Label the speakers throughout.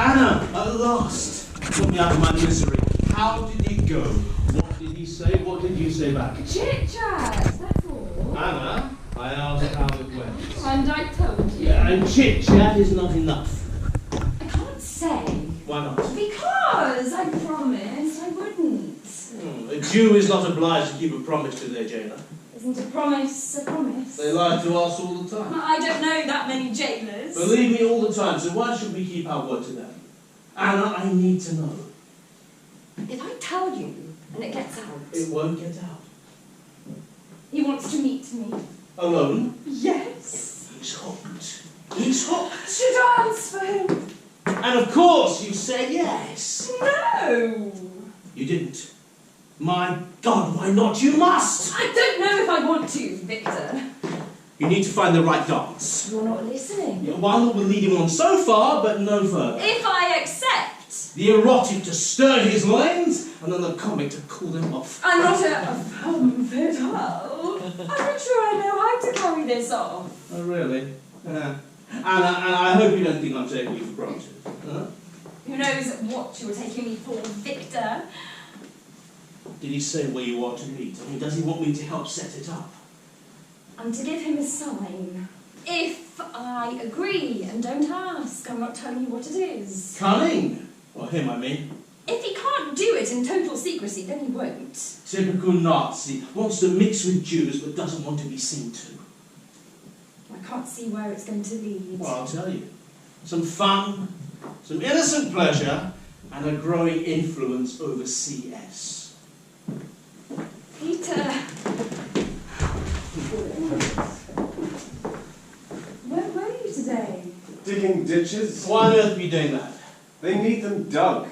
Speaker 1: Anna, at last! Put me out of my misery. How did it go? What did he say? What did you say back?
Speaker 2: Chit-chat, that's all.
Speaker 1: Anna, I asked how it went.
Speaker 2: And I told you.
Speaker 1: Yeah, and chit-chat is not enough.
Speaker 2: I can't say.
Speaker 1: Why not?
Speaker 2: Because I promised I wouldn't.
Speaker 1: A Jew is not obliged to keep a promise to their jailer.
Speaker 2: Isn't a promise a promise?
Speaker 1: They lie to us all the time.
Speaker 2: I don't know that many jailers.
Speaker 1: Believe me, all the time, so why should we keep our word to them? Anna, I need to know.
Speaker 2: If I tell you and it gets out...
Speaker 1: It won't get out.
Speaker 2: He wants to meet me.
Speaker 1: Alone?
Speaker 2: Yes.
Speaker 1: He's hooked. He's hooked.
Speaker 2: Should I dance for him?
Speaker 1: And of course you said yes.
Speaker 2: No.
Speaker 1: You didn't. My God, why not? You must!
Speaker 2: I don't know if I want to, Victor.
Speaker 1: You need to find the right dance.
Speaker 2: You're not listening.
Speaker 1: Yeah, one that will lead him on so far, but no further.
Speaker 2: If I accept.
Speaker 1: The erotic to stir his loins, and then the comic to cool them off.
Speaker 2: I'm not a femme fatale. I'm not sure I know how to carry this off.
Speaker 1: Oh, really? And I hope you don't think I'm taking you for granted. Huh?
Speaker 2: Who knows what you were taking me for, Victor?
Speaker 1: Did he say where you want to meet? I mean, does he want me to help set it up?
Speaker 2: I'm to give him a sign. If I agree and don't ask, I'm not telling you what it is.
Speaker 1: Cunning! Or him, I mean.
Speaker 2: If he can't do it in total secrecy, then he won't.
Speaker 1: Typical Nazi. Wants to mix with Jews, but doesn't want to be seen to.
Speaker 2: I can't see where it's going to lead.
Speaker 1: Well, I'll tell you. Some fun, some innocent pleasure, and a growing influence over CS.
Speaker 2: Peter. Where were you today?
Speaker 3: Digging ditches.
Speaker 1: Why on earth are you doing that?
Speaker 3: They need them dug.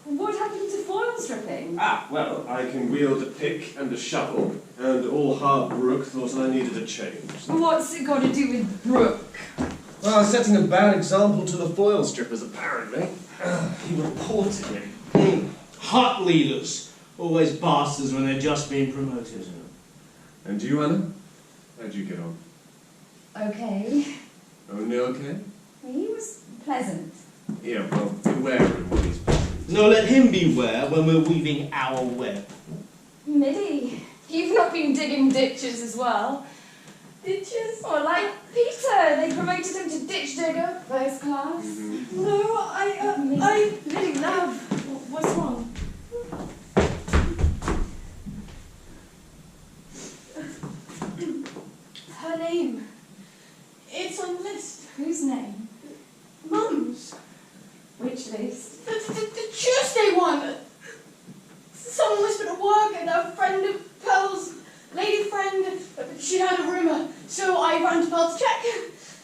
Speaker 2: What happened to foil stripping?
Speaker 3: Well, I can wield a pick and a shovel, and all Harbrook thought I needed a change.
Speaker 2: What's it got to do with Brooke?
Speaker 3: Well, setting a bad example to the foil strippers, apparently.
Speaker 1: He reported me. Hot leaders. Always bastards when they're just being promoted.
Speaker 3: And you, Anna? How'd you get on?
Speaker 2: Okay.
Speaker 3: Only okay?
Speaker 2: He was pleasant.
Speaker 3: Yeah, well, beware of him when he's pleasant.
Speaker 1: No, let him beware when we're weaving our web.
Speaker 2: Middy, you've not been digging ditches as well. Ditches? Or like Peter, they promoted him to ditch digger, first class.
Speaker 3: Mm-hmm.
Speaker 2: No, I really love. What's wrong?
Speaker 4: Her name. It's on the list.
Speaker 2: Whose name?
Speaker 4: Mum's.
Speaker 2: Which list?
Speaker 4: The Tuesday one. Someone whispered at work and a friend of Pearl's, lady friend, she'd had a rumour. So I ran to Pearl to check.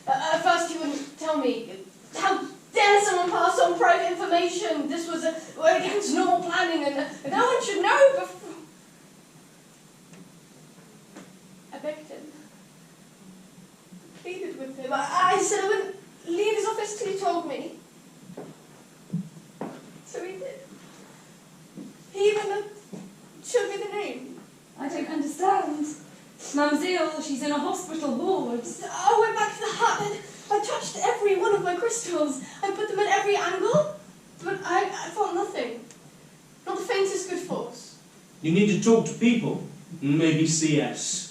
Speaker 4: At first he wouldn't tell me. How dare someone pass on private information? This was against normal planning and no one should know before. I begged him. Pleaded with him. I said I wouldn't leave his office till he told me. So he did. He even showed me the name.
Speaker 2: I don't understand. Mum's ill, she's in a hospital ward.
Speaker 4: I went back to the hut and I touched every one of my crystals. I put them at every angle, but I felt nothing. Not the faintest good force.
Speaker 1: You need to talk to people. Maybe CS.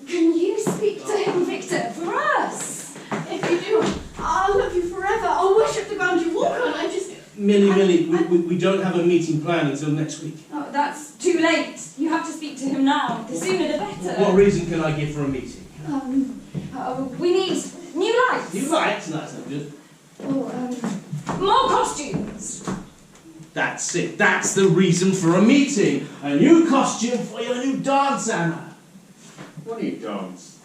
Speaker 2: Can you speak to him, Victor, for us?
Speaker 4: If you do, I'll love you forever. I'll worship the ground you walk on. I just...
Speaker 1: Millie, we don't have a meeting planned until next week.
Speaker 2: Oh, that's too late. You have to speak to him now. The sooner the better.
Speaker 1: What reason can I give for a meeting?
Speaker 2: We need new lights.
Speaker 1: New lights? No, that's not good.
Speaker 2: More costumes.
Speaker 1: That's it. That's the reason for a meeting. A new costume for your new dance, Anna.
Speaker 3: What do you dance?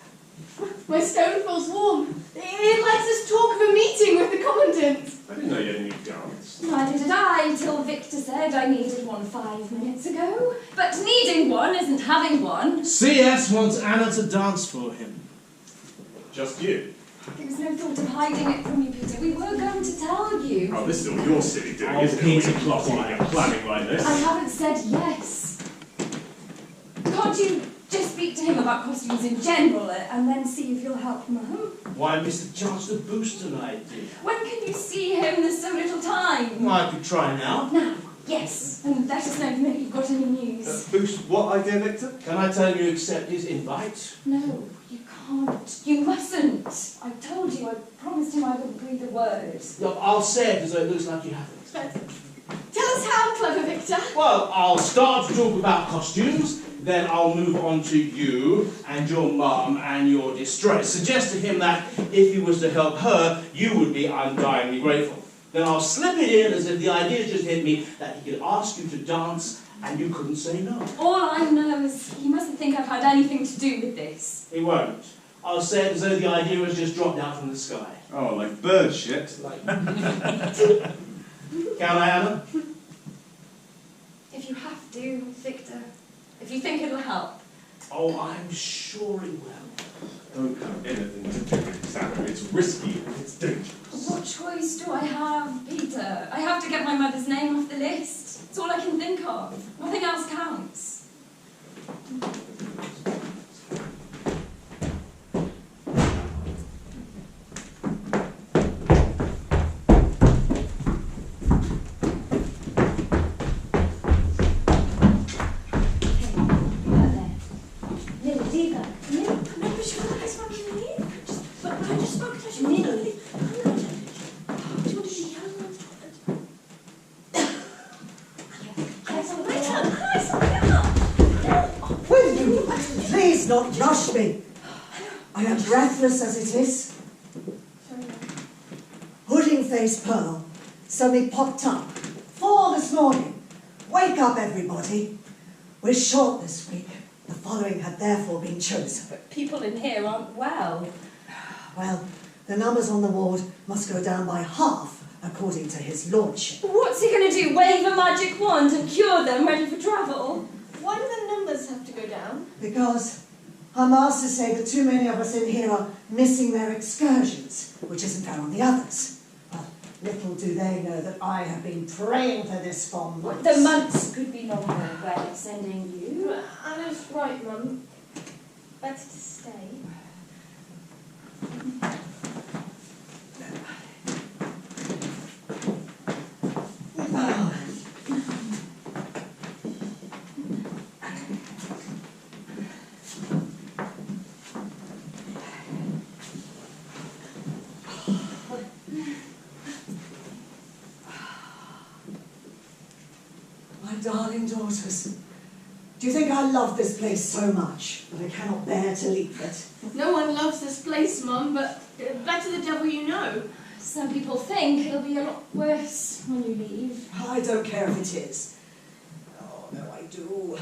Speaker 4: My stone feels warm. It lets us talk of a meeting with the Commandant.
Speaker 3: I didn't know you had a new dance.
Speaker 2: Neither did I, till Victor said I needed one 5 minutes ago. But needing one isn't having one.
Speaker 1: CS wants Anna to dance for him.
Speaker 3: Just you?
Speaker 2: There was no thought of hiding it from you, Peter. We were going to tell you.
Speaker 3: Oh, this is all your silly doing,
Speaker 1: Oh,
Speaker 3: isn't it?
Speaker 1: Peter,
Speaker 3: When you're plotting and planning like this.
Speaker 2: I haven't said yes. Can't you just speak to him about costumes in general and then see if you'll help Mum.
Speaker 1: Why miss the chance to boost tonight, dear?
Speaker 2: When can you see him? There's so little time.
Speaker 1: Well, I could try now.
Speaker 2: Now, yes. And let us know the minute you've got any news.
Speaker 3: Boost what idea, Victor?
Speaker 1: Can I tell him you accept his invite?
Speaker 2: No, you can't. You mustn't. I told you, I promised him I wouldn't breathe a word.
Speaker 1: Look, I'll say it as though it looks like you haven't.
Speaker 4: Tell us how, clever Victor.
Speaker 1: Well, I'll start to talk about costumes, then I'll move on to you and your mum and your distress. Suggest to him that if he was to help her, you would be undyingly grateful. Then I'll slip it in as if the idea just hit me that he could ask you to dance and you couldn't say no.
Speaker 2: All I know is he mustn't think I've had anything to do with this.
Speaker 1: He won't. I'll say it as though the idea has just dropped down from the sky.
Speaker 3: Oh, like bird shit.
Speaker 1: Like... Can I, Anna?
Speaker 2: If you have to, Victor. If you think it'll help.
Speaker 1: Oh, I'm sure it will.
Speaker 3: Don't have anything to do with Sarah. It's risky and it's dangerous.
Speaker 2: What choice do I have, Peter? I have to get my mother's name off the list. It's all I can think of. Nothing else counts.
Speaker 5: Please not rush me. I am breathless as it is. Pudding-faced Pearl suddenly popped up. 4 this morning. Wake up, everybody. We're short this week. The following had therefore been chosen.
Speaker 2: But people in here aren't well.
Speaker 5: Well, the numbers on the ward must go down by half, according to his lordship.
Speaker 2: What's he going to do? Wave a magic wand and cure them, ready for travel?
Speaker 4: Why do the numbers have to go down?
Speaker 5: Because our masters say that too many of us in here are missing their excursions, which isn't fair on the others. Well, little do they know that I have been praying for this for months.
Speaker 2: The months could be longer by sending you.
Speaker 4: Anna's right, Mum. Better to stay.
Speaker 5: Darling daughters, do you think I love this place so much that I cannot bear to leave it?
Speaker 4: No one loves this place, Mum, but better the devil you know.
Speaker 2: Some people think it'll be a lot worse when you leave.
Speaker 5: I don't care if it is. Oh, no, I do.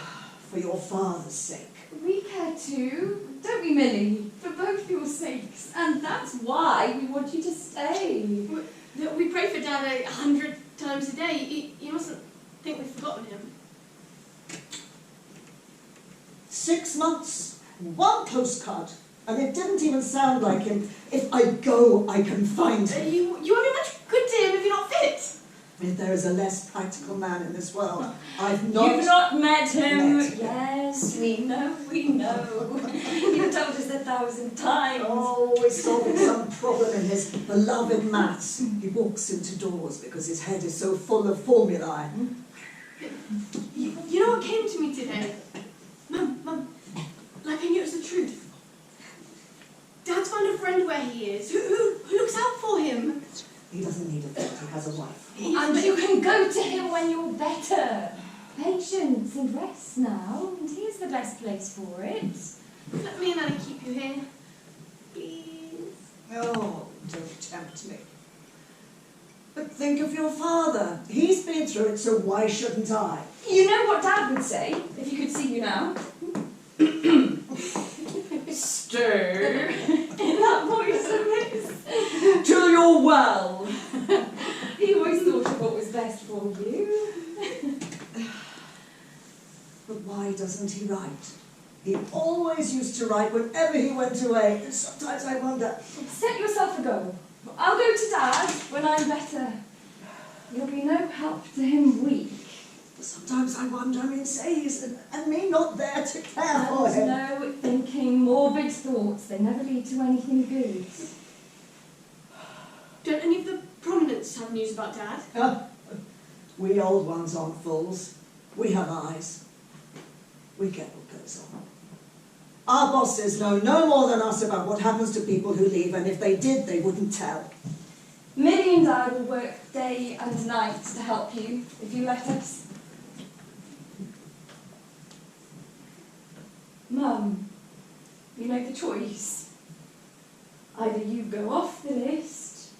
Speaker 5: For your father's sake.
Speaker 2: We care too, don't we, Millie? For both your sakes. And that's why we want you to stay.
Speaker 4: We pray for Dad 100 times a day. You mustn't think we've forgotten him.
Speaker 5: 6 months, 1 postcard, and it didn't even sound like him. If I go, I can find him.
Speaker 4: You won't be much good to him if you're not fit.
Speaker 5: If there is a less practical man in this world, I've not...
Speaker 2: You've not met him.
Speaker 5: met him.
Speaker 2: Yes, we know, we know. You've told us 1,000 times.
Speaker 5: Always solving some problem in his beloved maths. He walks into doors because his head is so full of formulae.
Speaker 4: You know what came to me today? Mum, like I knew it was the truth. Dad's found a friend where he is, who looks out for him.
Speaker 5: He doesn't need a friend, he has a wife.
Speaker 2: And you can go to him when you're better. Patience and rest now, and here's the best place for it.
Speaker 4: Let me and Anna keep you here. Please.
Speaker 5: Oh, don't tempt me. But think of your father. He's been through it, so why shouldn't I?
Speaker 2: You know what Dad would say, if he could see you now? Stir in that voice of his till you're well. He always thought of what was best for you.
Speaker 5: But why doesn't he write? He always used to write whenever he went away. And sometimes I wonder...
Speaker 2: Set yourself a goal. I'll go to Dad when I'm better. You'll be no help to him weak.
Speaker 5: Sometimes I wonder, say he's, and me not there to care for
Speaker 2: And
Speaker 5: him.
Speaker 2: no thinking, morbid thoughts, they never lead to anything good.
Speaker 4: Don't any of the prominents have news about Dad?
Speaker 5: We old ones aren't fools. We have eyes. We get what goes on. Our bosses know no more than us about what happens to people who leave, and if they did, they wouldn't tell.
Speaker 2: Millie and I will work day and night to help you, if you let us. Mum, you make the choice. Either you go off the list,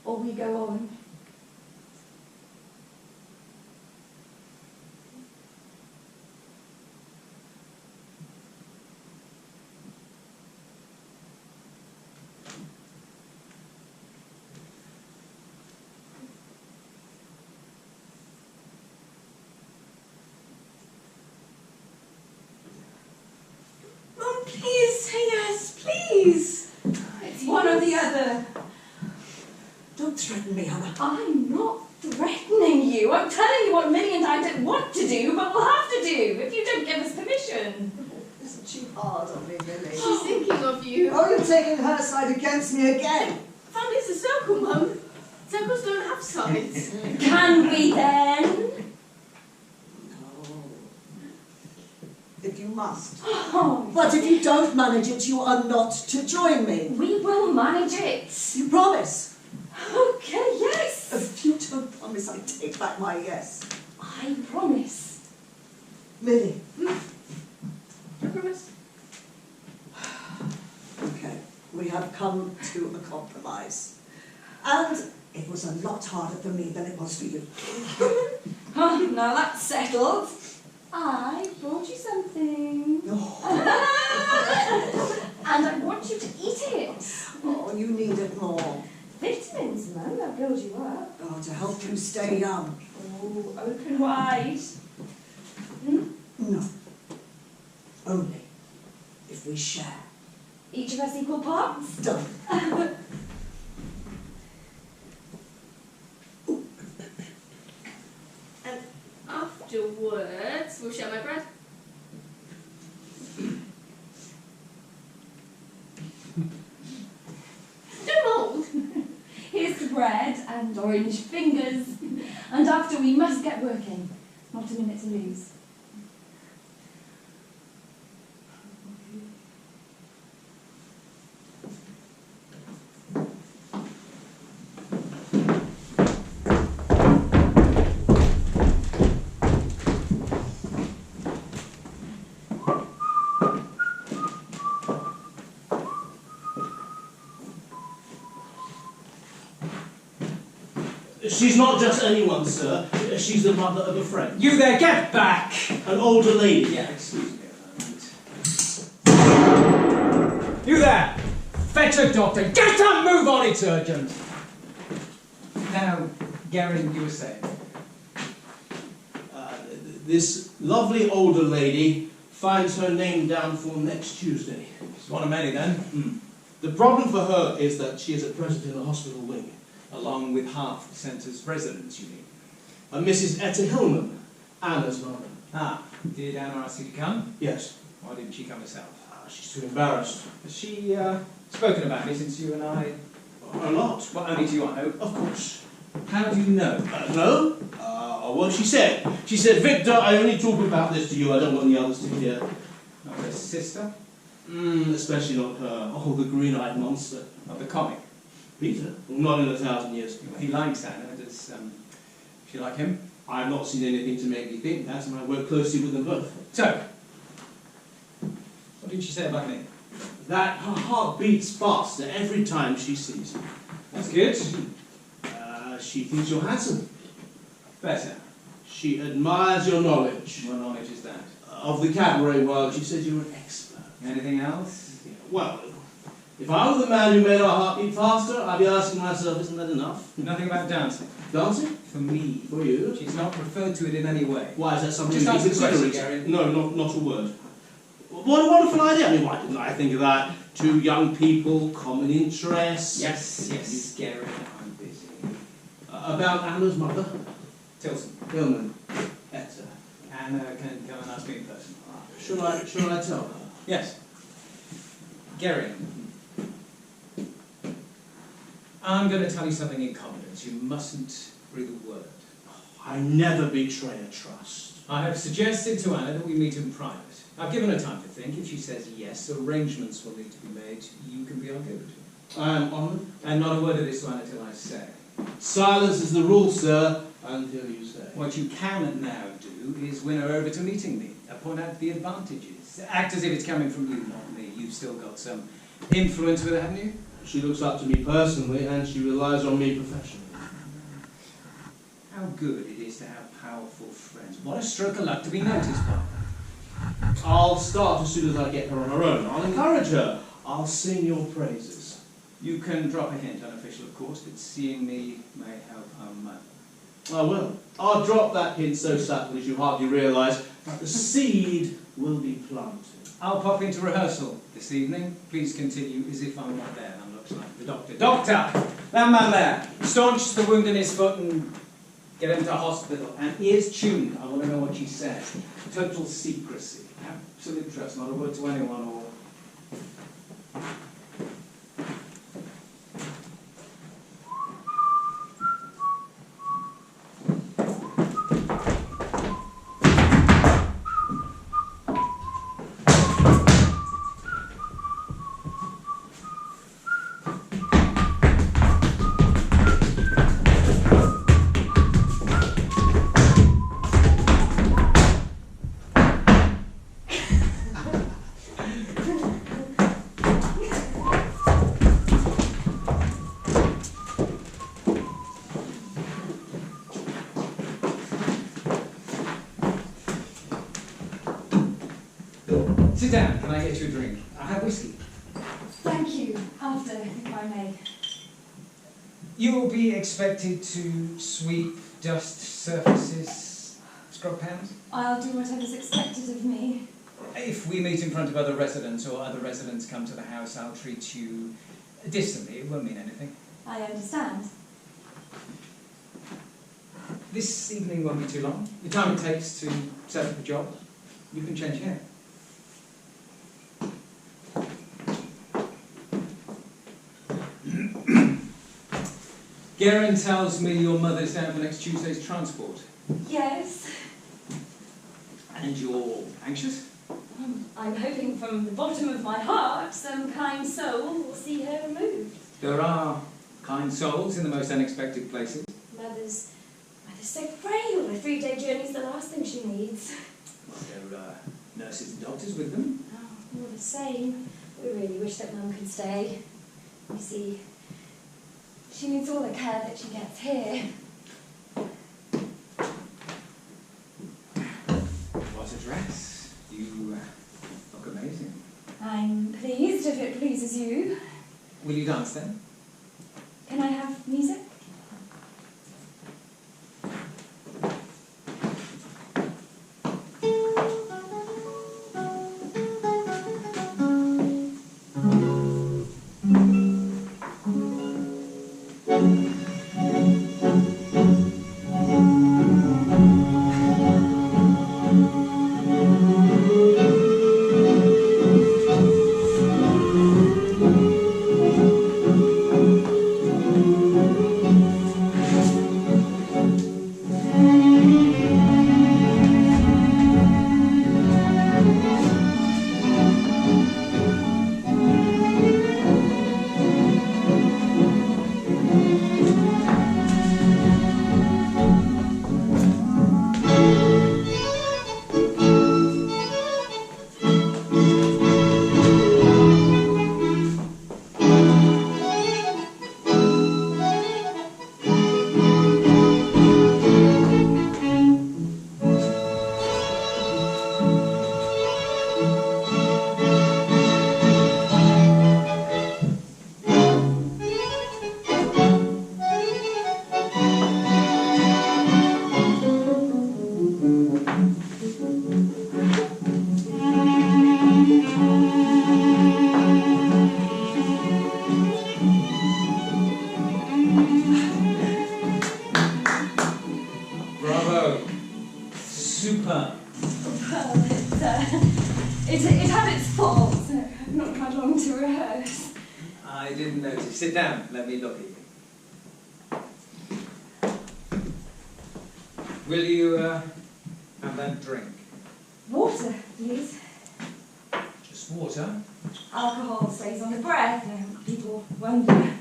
Speaker 2: or we go on.
Speaker 4: Mum, please say yes, please.
Speaker 2: It's one or the other.
Speaker 5: Don't threaten me, Hannah.
Speaker 2: I'm not threatening you. I'm telling you what Millie and I don't want to do, but we'll have to do if you don't give us permission.
Speaker 5: Isn't she hard on me, Millie?
Speaker 4: She's thinking of you.
Speaker 5: Oh, you're taking her side against me again.
Speaker 4: Family's a circle, Mum. Circles don't have sides.
Speaker 2: Can we then?
Speaker 5: No. If you must.
Speaker 2: Oh,
Speaker 5: But if you don't manage it, you are not to join me.
Speaker 2: we will manage it.
Speaker 5: You promise?
Speaker 2: Okay, yes.
Speaker 5: If you don't promise, I take back my yes.
Speaker 2: I promise.
Speaker 5: Millie.
Speaker 4: I promise.
Speaker 5: Okay, we have come to a compromise. And it was a lot harder for me than it was for you.
Speaker 2: Oh, now that's settled. I brought you something. And I want you to eat it.
Speaker 5: Oh, you need it more.
Speaker 2: Vitamins, Mum, they'll build you up.
Speaker 5: Oh, to help you stay young.
Speaker 2: Oh, open wide.
Speaker 5: No. Only if we share.
Speaker 2: Each of us equal parts.
Speaker 5: Done.
Speaker 4: And afterwards, we'll share my bread. No mould.
Speaker 2: Here's the bread and orange fingers. And after we must get working. Not a minute to lose.
Speaker 1: She's not just anyone, sir. She's the mother of a friend.
Speaker 6: You there, get back!
Speaker 1: An older lady.
Speaker 6: Yeah, excuse me a moment. You there! Fetch a doctor! Get up! Move on, it's urgent! Now, Garen, you were saying?
Speaker 1: This lovely older lady finds her name down for next Tuesday.
Speaker 6: She's one of many then.
Speaker 1: The problem for her is that she is at present in the hospital wing.
Speaker 6: Along with half the centre's residents, you mean?
Speaker 1: Mrs. Etta Hillman, Anna's mother.
Speaker 6: Ah, did Anna ask you to come?
Speaker 1: Yes.
Speaker 6: Why didn't she come herself?
Speaker 1: She's too embarrassed.
Speaker 6: Has she spoken about me since you and I...
Speaker 1: A lot.
Speaker 6: Well, only to you, I hope.
Speaker 1: Of course.
Speaker 6: How do you know?
Speaker 1: No? Well, she said. She said, Victor, I only talk about this to you. I don't want the others to hear.
Speaker 6: Not her sister?
Speaker 1: Especially not her. Oh, the green-eyed monster.
Speaker 6: Not the comic?
Speaker 1: Peter? Not in 1,000 years.
Speaker 6: He likes Anna. Does she like him?
Speaker 1: I've not seen anything to make me think that, and I work closely with them both.
Speaker 6: So, what did she say about me?
Speaker 1: That her heart beats faster every time she sees you.
Speaker 6: That's good.
Speaker 1: She thinks you're handsome.
Speaker 6: Better.
Speaker 1: She admires your knowledge.
Speaker 6: What knowledge is that?
Speaker 1: Of the cabaret world. She says you're an expert.
Speaker 6: Anything else?
Speaker 1: Well, if I were the man who made our heart beat faster, I'd be asking myself, isn't that enough?
Speaker 6: Nothing about dancing?
Speaker 1: Dancing?
Speaker 6: For me.
Speaker 1: For you?
Speaker 6: She's not referred to it in any way.
Speaker 1: Why, is that something
Speaker 6: Just
Speaker 1: you
Speaker 6: answer the
Speaker 1: consider?
Speaker 6: question, Gary.
Speaker 1: No, not a word. What a wonderful idea. I mean, why didn't I think of that? Two young people, common interests.
Speaker 6: Yes, Gary, I'm busy.
Speaker 1: About Anna's mother?
Speaker 6: Tilson.
Speaker 1: Hillman.
Speaker 6: Anna can come and ask me in person.
Speaker 1: Shall I tell her?
Speaker 6: Yes. Gary, I'm going to tell you something in confidence. You mustn't breathe a word.
Speaker 1: I never betray a trust.
Speaker 6: I have suggested to Anna that we meet in private. I've given her time to think. If she says yes, arrangements will need to be made. You can be on good.
Speaker 1: I am honoured.
Speaker 6: And not a word of this to Anna till I say.
Speaker 1: Silence is the rule, sir, until you say.
Speaker 6: What you can now do is win her over to meeting me. Point out the advantages. Act as if it's coming from you, not me. You've still got some influence with her, haven't you?
Speaker 1: She looks up to me personally, and she relies on me professionally.
Speaker 6: How good it is to have powerful friends. What a stroke of luck to be noticed by.
Speaker 1: I'll start as soon as I get her on her own. I'll encourage her. I'll sing your praises.
Speaker 6: You can drop a hint, unofficial of course, but seeing me may help our mother.
Speaker 1: I will. I'll drop that hint so subtle as you hardly realise, but the seed will be planted.
Speaker 6: I'll pop into rehearsal this evening. Please continue as if I'm not there. And looks like the doctor. Doctor! That man there! Staunch the wound in his foot and get him to hospital. And ears tuned. I want to know what she says. Total secrecy. Absolute trust. Not a word to anyone or... Sit down. Can I get you a drink? I have whiskey.
Speaker 2: Thank you. After, if I may.
Speaker 6: You will be expected to sweep, dust surfaces, scrub pans.
Speaker 2: I'll do whatever's expected of me.
Speaker 6: If we meet in front of other residents or other residents come to the house, I'll treat you distantly. It won't mean anything.
Speaker 2: I understand.
Speaker 6: This evening won't be too long. The time it takes to set up a job, you can change here. Garen tells me your mother's down for next Tuesday's transport.
Speaker 2: Yes.
Speaker 6: And you're anxious?
Speaker 2: I'm hoping from the bottom of my heart some kind soul will see her removed.
Speaker 6: There are kind souls in the most unexpected places.
Speaker 2: Mother's so frail. A 3-day journey's the last thing she needs.
Speaker 6: Well, there are nurses and doctors with them.
Speaker 2: Oh, all the same. We really wish that Mum could stay. You see, she needs all the care that she gets here.
Speaker 6: What a dress. You look amazing.
Speaker 2: I'm pleased if it pleases you.
Speaker 6: Will you dance then?
Speaker 2: Can I have music?
Speaker 6: sit down. Let me look at you. Will you have that drink?
Speaker 2: Water, please.
Speaker 6: Just water?
Speaker 2: Alcohol stays on the breath and people wonder.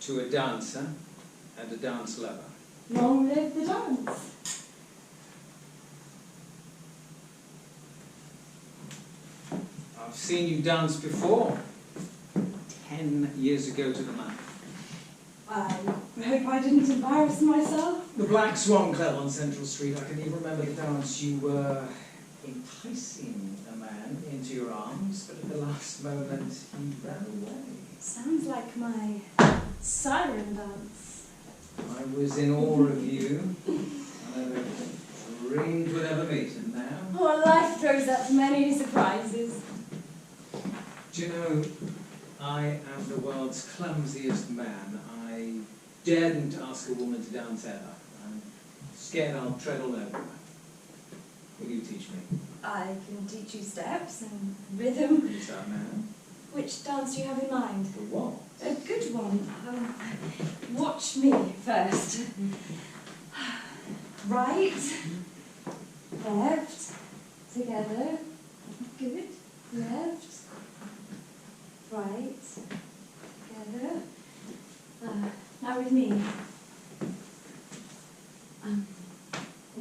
Speaker 6: To a dancer and a dance lover.
Speaker 2: Long live the dance.
Speaker 6: I've seen you dance before. 10 years ago to the month.
Speaker 2: I hope I didn't embarrass myself.
Speaker 6: The Black Swan Club on Central Street. I can even remember the dance. You were enticing a man into your arms, but at the last moment he ran away.
Speaker 2: Sounds like my siren dance.
Speaker 6: I was in awe of you. I never dreamed we'd ever meet, and now...
Speaker 2: Oh, life throws up many surprises.
Speaker 6: Do you know, I am the world's clumsiest man. I daren't ask a woman to dance ever. I'm scared I'll tread all over her. Will you teach me?
Speaker 2: I can teach you steps and rhythm.
Speaker 6: Who's that man?
Speaker 2: Which dance do you have in mind?
Speaker 6: For what?
Speaker 2: A good one. Watch me first. Right, left, together. Good. Left, right, together. Now with me.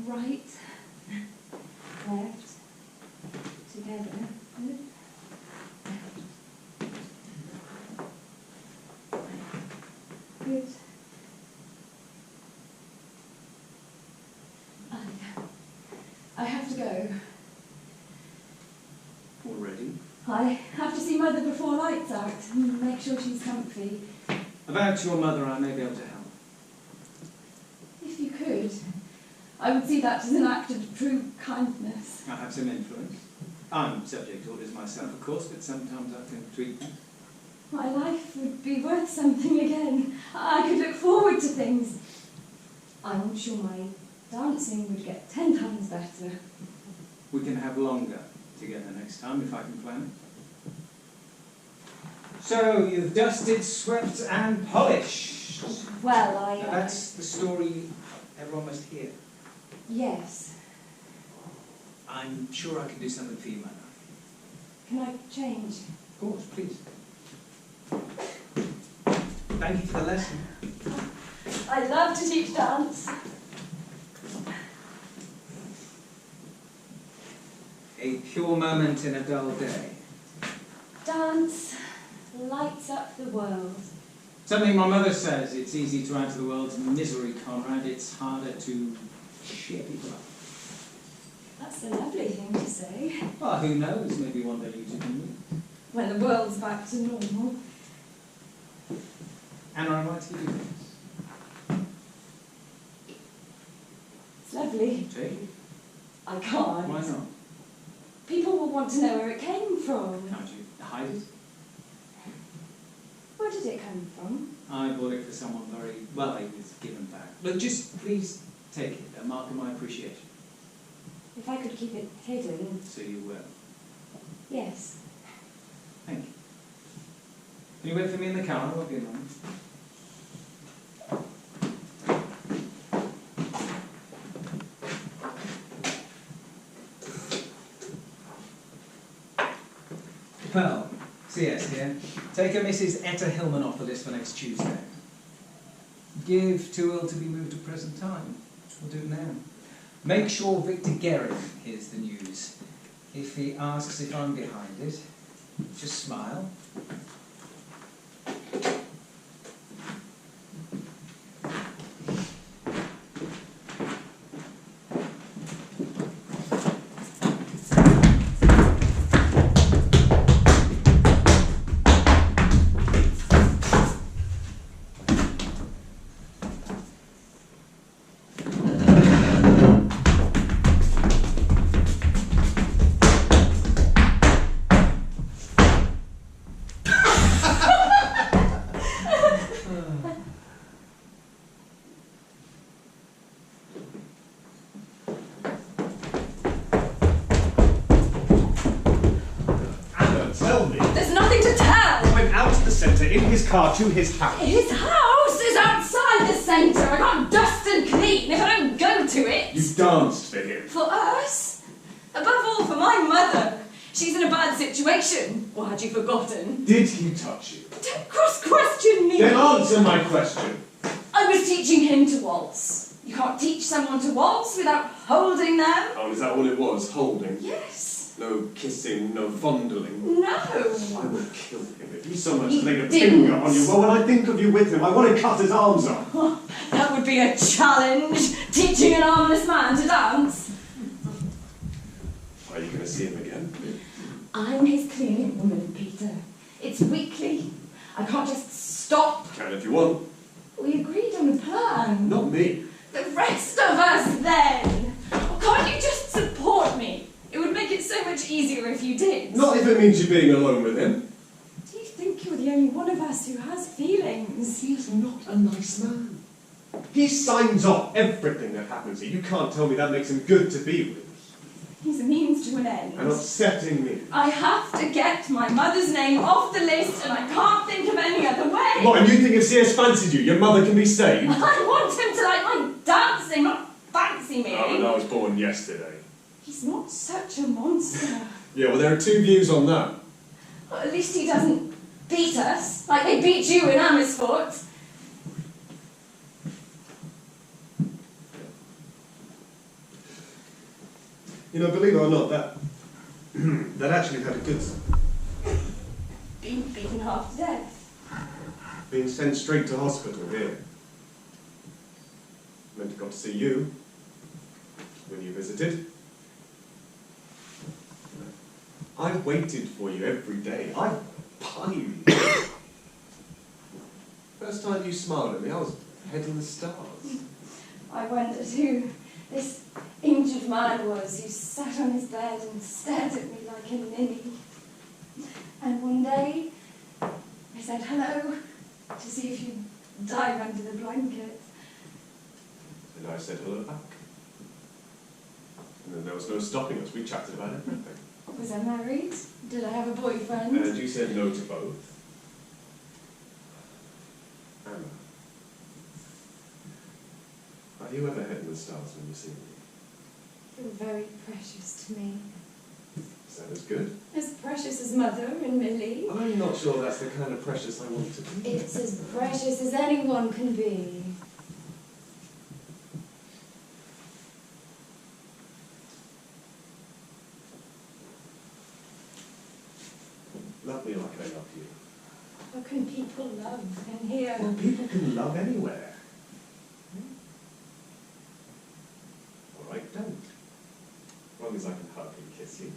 Speaker 2: Right, left, together. Good. Good. I have to go.
Speaker 6: Already?
Speaker 2: I have to see Mother before lights out and make sure she's comfy.
Speaker 6: About your mother, I may be able to help.
Speaker 2: If you could, I would see that as an act of true kindness.
Speaker 6: I have some influence. I'm subject to orders myself, of course, but sometimes I can tweak them.
Speaker 2: My life would be worth something again. I could look forward to things. I'm sure my dancing would get 10 times better.
Speaker 6: We can have longer together next time, if I can plan it. So, you've dusted, swept, and polished.
Speaker 2: Well,
Speaker 6: Now, that's the story everyone must hear.
Speaker 2: Yes.
Speaker 6: I'm sure I can do something for you, Mother.
Speaker 2: Can I change?
Speaker 6: Of course, please. Thank you for the lesson.
Speaker 2: I love to teach dance.
Speaker 6: A pure moment in a dull day.
Speaker 2: Dance lights up the world.
Speaker 6: Something my mother says, it's easy to add to the world's misery, Conrad. It's harder to cheer people up.
Speaker 2: That's a lovely thing to say.
Speaker 6: Well, who knows? Maybe one day you two can meet.
Speaker 2: When the world's back to normal.
Speaker 6: Anna, I'd like to give you this.
Speaker 2: It's lovely.
Speaker 6: Take it.
Speaker 2: I can't.
Speaker 6: Why not?
Speaker 2: People will want to know where it came from.
Speaker 6: How do you hide it?
Speaker 2: Where did it come from?
Speaker 6: I bought it for someone very, well, it was given back. But just please take it, a mark of my appreciation.
Speaker 2: If I could keep it hidden.
Speaker 6: So you will.
Speaker 2: Yes.
Speaker 6: Thank you. Can you wait for me in the car? I won't be a moment. Well, CS here. Take a Mrs. Etta Hillman off the list for next Tuesday. Give too ill to be moved to present time. We'll do it now. Make sure Victor Gehring hears the news. If he asks if I'm behind it, just smile.
Speaker 3: centre in his car to his house.
Speaker 2: His house is outside the centre. I can't dust and clean if I don't go to it.
Speaker 3: You danced for him.
Speaker 2: For us? Above all, for my mother. She's in a bad situation. Or had you forgotten?
Speaker 3: Did he touch you?
Speaker 2: Don't cross-question me.
Speaker 3: Then answer my question.
Speaker 2: I was teaching him to waltz. You can't teach someone to waltz without holding them.
Speaker 3: Oh, is that all it was? Holding?
Speaker 2: Yes.
Speaker 3: No kissing, no fondling.
Speaker 2: No.
Speaker 3: I will kill him if he so much
Speaker 2: He
Speaker 3: as laid a
Speaker 2: didn't.
Speaker 3: finger on you. Well, when I think of you with him, I want to cut his arms off.
Speaker 2: Oh, that would be a challenge, teaching an armless man to dance.
Speaker 3: Are you going to see him again?
Speaker 2: I'm his cleaning woman, Peter. It's weekly. I can't just stop.
Speaker 3: Can if you want.
Speaker 2: We agreed on a plan.
Speaker 3: Not me.
Speaker 2: The rest of us, then. Or can't you just support me? It would make it so much easier if you did.
Speaker 3: Not if it means you being alone with him.
Speaker 2: Do you think you're the only one of us who has feelings?
Speaker 3: He's not a nice man. He signs off everything that happens here. You can't tell me that makes him good to be with.
Speaker 2: He's a means to an end.
Speaker 3: And upsetting me.
Speaker 2: I have to get my mother's name off the list, and I can't think of any other way.
Speaker 3: What, and you think if CS fancied you, your mother can be saved?
Speaker 2: I want him to like my dancing, not fancy me.
Speaker 3: Oh, and I was born yesterday.
Speaker 2: He's not such a monster.
Speaker 3: Yeah, well, there are two views on that.
Speaker 2: Well, at least he doesn't beat us, like they beat you in Amersfoort.
Speaker 3: You know, believe it or not, that actually had a good side.
Speaker 2: Being beaten half to death.
Speaker 3: Being sent straight to hospital here. Meant to got to see you when you visited. I waited for you every day. I pined. First time you smiled at me, I was head in the stars.
Speaker 2: I wondered who this injured man was who sat on his bed and stared at me like a ninny. And one day, I said hello to see if you'd dive under the blanket.
Speaker 3: And I said hello back. And then there was no stopping us. We chatted about everything.
Speaker 2: Was I married? Did I have a boyfriend?
Speaker 3: And you said no to both. Anna, are you ever head in the stars when you see me?
Speaker 2: You're very precious to me.
Speaker 3: Is that as good?
Speaker 2: As precious as Mother and Millie.
Speaker 3: I'm not sure that's the kind of precious I want to be.
Speaker 2: It's as precious as anyone can be.
Speaker 3: Love me like I love you.
Speaker 2: How can people love in here?
Speaker 3: Well, people can love anywhere. All right, don't. As long as I can hug and kiss you.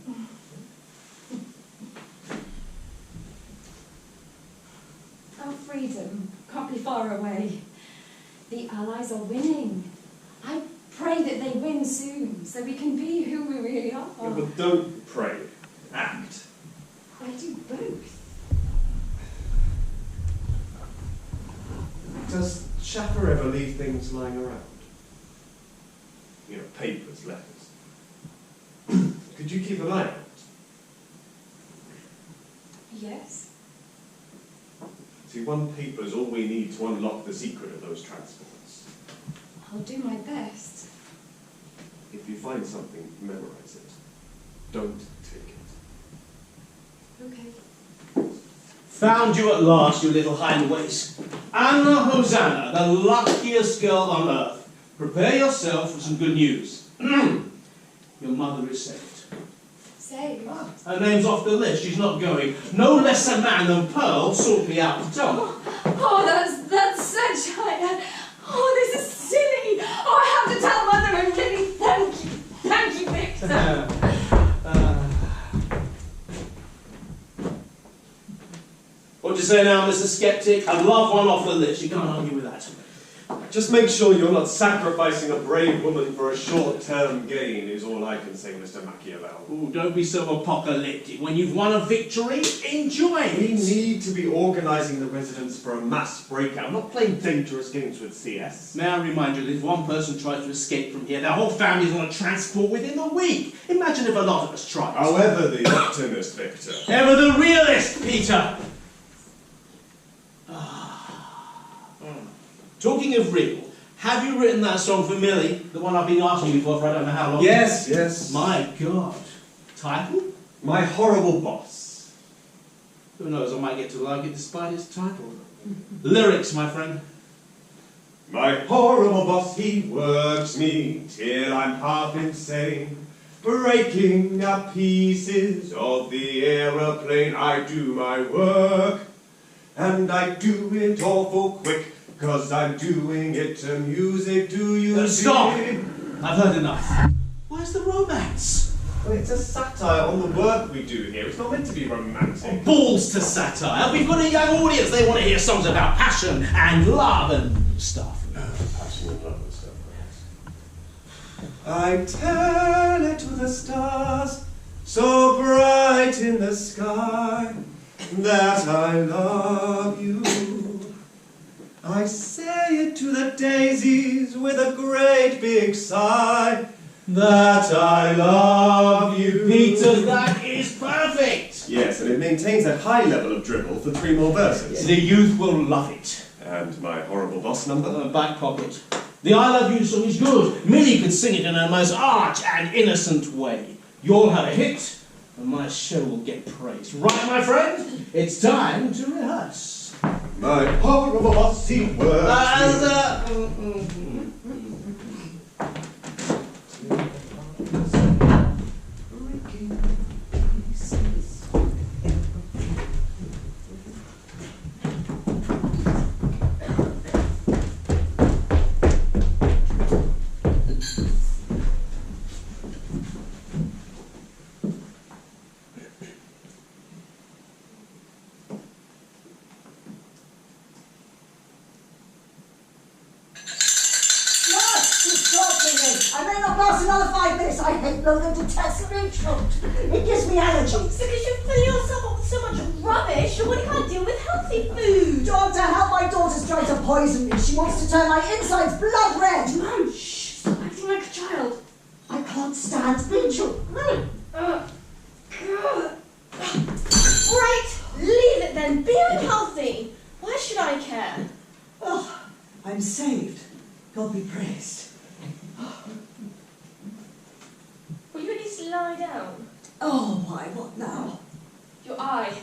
Speaker 2: Our freedom can't be far away. The Allies are winning. I pray that they win soon, so we can be who we really are.
Speaker 3: Yeah, but don't pray. Act.
Speaker 2: I do both.
Speaker 3: Does Shaffer ever leave things lying around? You know, papers, letters. Could you keep an eye out?
Speaker 2: Yes.
Speaker 3: See, one paper is all we need to unlock the secret of those transports.
Speaker 2: I'll do my best.
Speaker 3: If you find something, memorize it. Don't take it.
Speaker 2: Okay.
Speaker 1: Found you at last, you little hindwaist. Anna Hosanna, the luckiest girl on earth. Prepare yourself for some good news. Your mother is saved.
Speaker 2: Saved?
Speaker 1: Her name's off the list. She's not going. No less a man than Pearl sought me out to tell me.
Speaker 2: Oh, that's such oh, this is silly. Oh, I have to tell Mother and Millie. Thank you, Victor.
Speaker 1: What do you say now, Mr. Skeptic? I'd love one off the list. You can't argue with that.
Speaker 3: Just make sure you're not sacrificing a brave woman for a short-term gain, is all I can say, Mr. Machiavel.
Speaker 1: Ooh, don't be so apocalyptic. When you've won a victory, enjoy it.
Speaker 3: We need to be organising the residents for a mass breakout, not playing dangerous games with CS.
Speaker 1: May I remind you that if one person tries to escape from here, their whole family's on a transport within a week. Imagine if a lot of us tried.
Speaker 3: However the optimist, Victor.
Speaker 1: Ever the realist, Peter. talking of real, have you written that song for Millie? The one I've been asking you for I don't know how long?
Speaker 3: Yes, yes.
Speaker 1: My God. Title?
Speaker 3: My Horrible Boss.
Speaker 1: Who knows, I might get to like it despite its title. Lyrics, my friend.
Speaker 3: My horrible boss, he works me till I'm half insane. Breaking up pieces of the aeroplane. I do my work, and I do it awful quick, 'cause I'm doing it to music, do you
Speaker 1: Stop!
Speaker 3: see?
Speaker 1: I've heard enough. Where's the romance?
Speaker 3: Well, it's a satire on the work we do here. It's not meant to be romantic.
Speaker 1: Balls to satire. We've got a young audience. They want to hear songs about passion and love and stuff.
Speaker 3: Passion and love and stuff. I tell it to the stars, so bright in the sky, that I love you. I say it to the daisies with a great big sigh, that I love you.
Speaker 1: Peter, that is perfect.
Speaker 3: Yes, and it maintains a high level of dribble for 3 more verses.
Speaker 1: The youth will love it.
Speaker 3: And my horrible boss number?
Speaker 1: Back pocket. The I Love You song is good. Millie can sing it in her most arch and innocent way. You'll have a hit, and my show will get praised. Right, my friend? It's time to rehearse.
Speaker 3: My horrible boss, he works.
Speaker 5: I may not last another 5 minutes. I hate blood and detest neutral. It gives me allergies.
Speaker 4: Because you fill yourself up with so much rubbish, your body can't deal with healthy food.
Speaker 5: Doctor, how my daughter's trying to poison me. She wants to turn my insides blood red.
Speaker 4: Mum, shh, stop acting like a child.
Speaker 5: I can't stand neutral.
Speaker 4: Right, leave it then. Be unhealthy. Why should I care?
Speaker 5: Oh, I'm saved. God be praised.
Speaker 2: Will you at least lie down?
Speaker 5: Oh, why? What now?
Speaker 2: Your eye.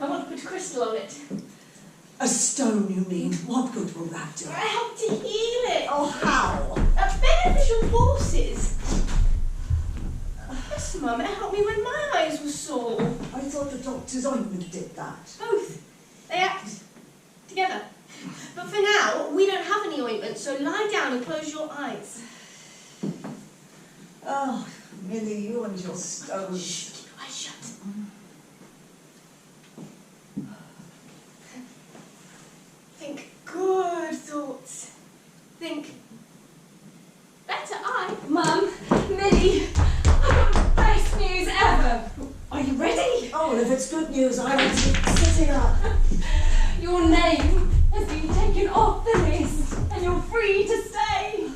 Speaker 2: I want to put a crystal on it.
Speaker 5: A stone, you mean? What good will that do?
Speaker 4: I help to heal it.
Speaker 5: Oh, how?
Speaker 4: Beneficial forces. Yes, Mum, it helped me when my eyes were sore.
Speaker 5: I thought the doctor's ointment did that.
Speaker 4: Both. They act together. But for now, we don't have any ointment, so lie down and close your eyes.
Speaker 5: Oh, Millie, you and your stones.
Speaker 4: Shh, keep your eyes shut. Think good thoughts. Think better eye.
Speaker 2: Mum, Millie, I've got the best news ever. Are you ready?
Speaker 5: Oh, if it's good news, I want to sitting up.
Speaker 2: Your name has been taken off the list, and you're free to stay.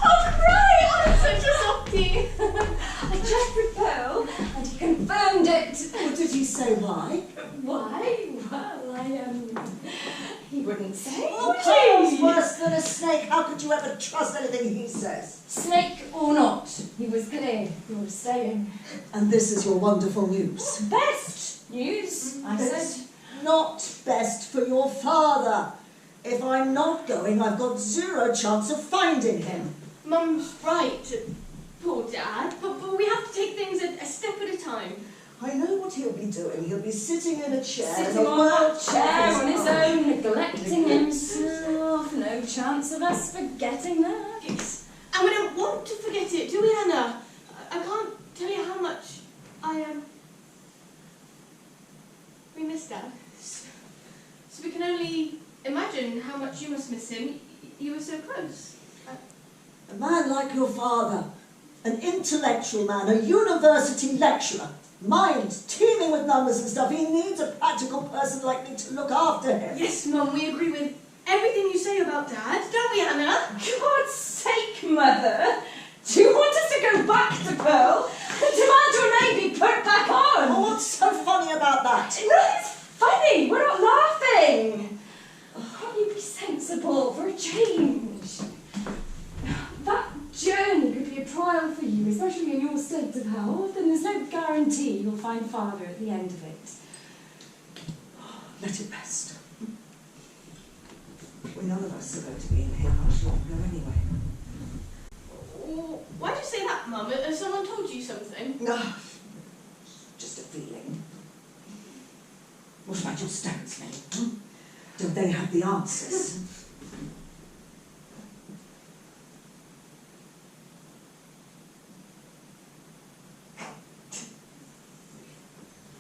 Speaker 4: I'll cry! I'm such a softie.
Speaker 2: I checked with Pearl, and he confirmed it.
Speaker 5: What did he say? Why?
Speaker 2: Why? Well, he wouldn't say.
Speaker 5: Oh,
Speaker 2: would
Speaker 5: Pearl's
Speaker 2: he?
Speaker 5: worse than a snake. How could you ever trust anything he says?
Speaker 2: Snake or not, he was clear you were staying.
Speaker 5: And this is your wonderful news.
Speaker 2: Best news, I said.
Speaker 5: It's not best for your father. If I'm not going, I've got 0 chance of finding him.
Speaker 4: Mum's right. Poor Dad. But we have to take things a step at a time.
Speaker 5: I know what he'll be doing. He'll be sitting in a chair.
Speaker 2: Sitting
Speaker 5: in a
Speaker 2: on a
Speaker 5: work
Speaker 2: chair on his own, neglecting himself. No chance of us forgetting that.
Speaker 4: Yes. And we don't want to forget it, do we, Anna? I can't tell you how much we miss Dad. So we can only imagine how much you must miss him. You were so close.
Speaker 5: A man like your father, an intellectual man, a university lecturer, mind teeming with numbers and stuff. He needs a practical person like me to look after him.
Speaker 4: Yes, Mum, we agree with everything you say about Dad, don't we, Anna?
Speaker 2: God's sake, Mother! Do you want us to go back to Pearl and demand your name be put back on?
Speaker 5: Oh, what's so funny about that?
Speaker 2: No, it's funny? We're not laughing. Can't you be sensible for a change? That journey could be a trial for you, especially in your state of health, and there's no guarantee you'll find father at the end of it.
Speaker 5: Let it rest. Well, none of us are going to be in here much longer anyway.
Speaker 4: Why'd you say that, Mum? Has someone told you something?
Speaker 5: No, just a feeling. What about your stones, Millie? Don't they have the answers?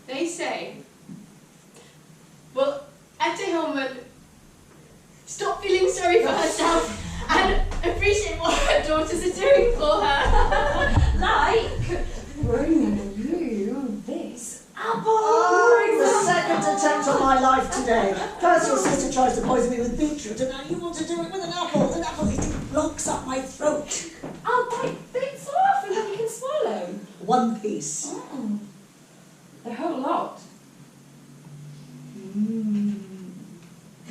Speaker 4: They say, well, Ette Hillman, stop feeling sorry for herself and appreciate what her daughters are doing for her.
Speaker 2: Like, bring you this apple.
Speaker 5: Oh, the second attempt on my life today. First your sister tries to poison me with beetroot, and now you want to do it with an apple. An apple eating blocks up my throat.
Speaker 2: I'll bite bits off and then you can swallow.
Speaker 5: One piece.
Speaker 2: Oh, the whole lot.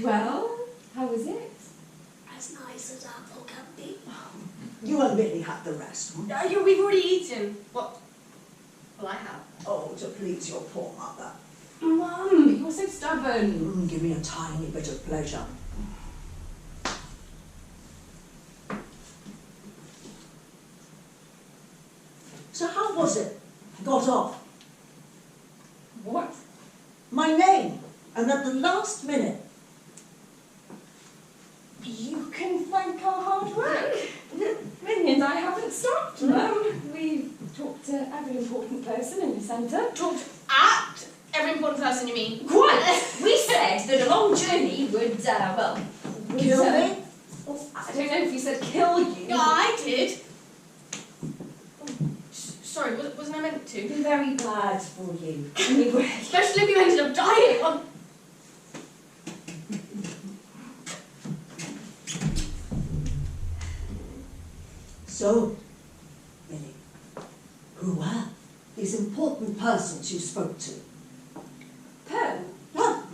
Speaker 2: Well, how was it?
Speaker 7: As nice as apple can be.
Speaker 5: You won't really have the rest.
Speaker 4: We've already eaten. What? Well, I have.
Speaker 5: Oh, to please your poor mother.
Speaker 2: Mum, you're so stubborn.
Speaker 5: Give me a tiny bit of pleasure. So how was it? I got off.
Speaker 2: What?
Speaker 5: My name. And at the last minute.
Speaker 2: You can thank our hard work. Minnie and I haven't stopped, Mum. We've talked to every important person in the centre.
Speaker 4: Talked at every important person, you mean?
Speaker 2: Quite! We said that a long journey would,
Speaker 5: Kill me?
Speaker 2: I don't know if you said kill you.
Speaker 4: Yeah, I did. Sorry, wasn't I meant to?
Speaker 2: Be very glad for you. Anyway.
Speaker 4: Especially if you ended up dying.
Speaker 5: So, Millie, who were these important persons you spoke to?
Speaker 2: Pearl.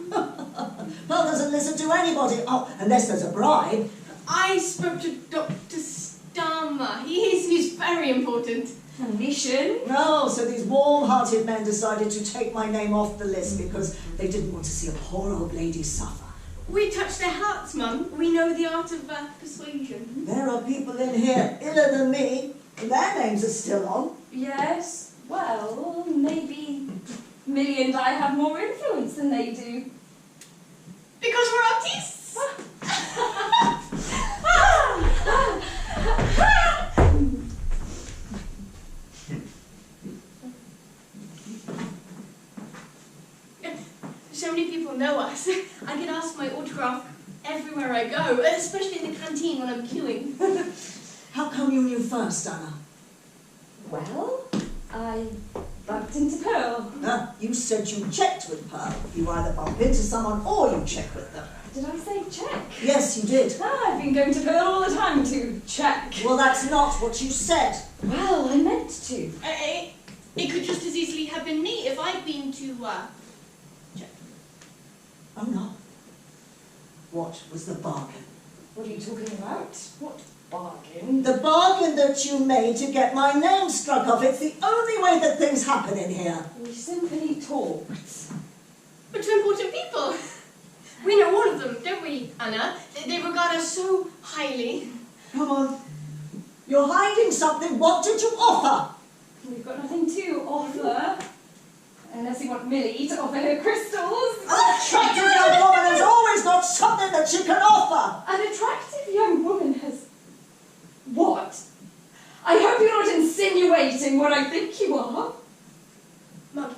Speaker 5: Pearl doesn't listen to anybody. Oh, unless there's a bribe.
Speaker 4: I spoke to Dr. Starmer. He's very important.
Speaker 2: A mission.
Speaker 5: No, so these warm-hearted men decided to take my name off the list because they didn't want to see a poor old lady suffer.
Speaker 4: We touch their hearts, Mum. We know the art of persuasion.
Speaker 5: There are people in here iller than me, and their names are still on.
Speaker 2: Yes. Well, maybe Millie and I have more influence than they do.
Speaker 4: Because we're artists. So many people know us. I get asked my autograph everywhere I go, especially in the canteen when I'm queuing.
Speaker 5: How come you knew first, Anna?
Speaker 2: Well, I bumped into Pearl.
Speaker 5: You said you checked with Pearl. You either bump into someone or you check with them.
Speaker 2: Did I say check?
Speaker 5: Yes, you did.
Speaker 2: I've been going to Pearl all the time to check.
Speaker 5: Well, that's not what you said.
Speaker 2: Well, I meant to.
Speaker 4: It could just as easily have been me if I'd been to, check.
Speaker 5: Oh, no. What was the bargain?
Speaker 2: What are you talking about? What bargain?
Speaker 5: The bargain that you made to get my name struck off. It's the only way that things happen in here.
Speaker 2: We simply talked.
Speaker 4: But to important people. We know all of them, don't we, Anna? They regard us so highly.
Speaker 5: Come on. You're hiding something. What did you offer?
Speaker 2: We've got nothing to offer. Unless you want Millie to offer her crystals.
Speaker 5: An attractive young woman has always got something that she can offer.
Speaker 2: An attractive young woman has... What? I hope you're not insinuating what I think you are.
Speaker 4: Mum,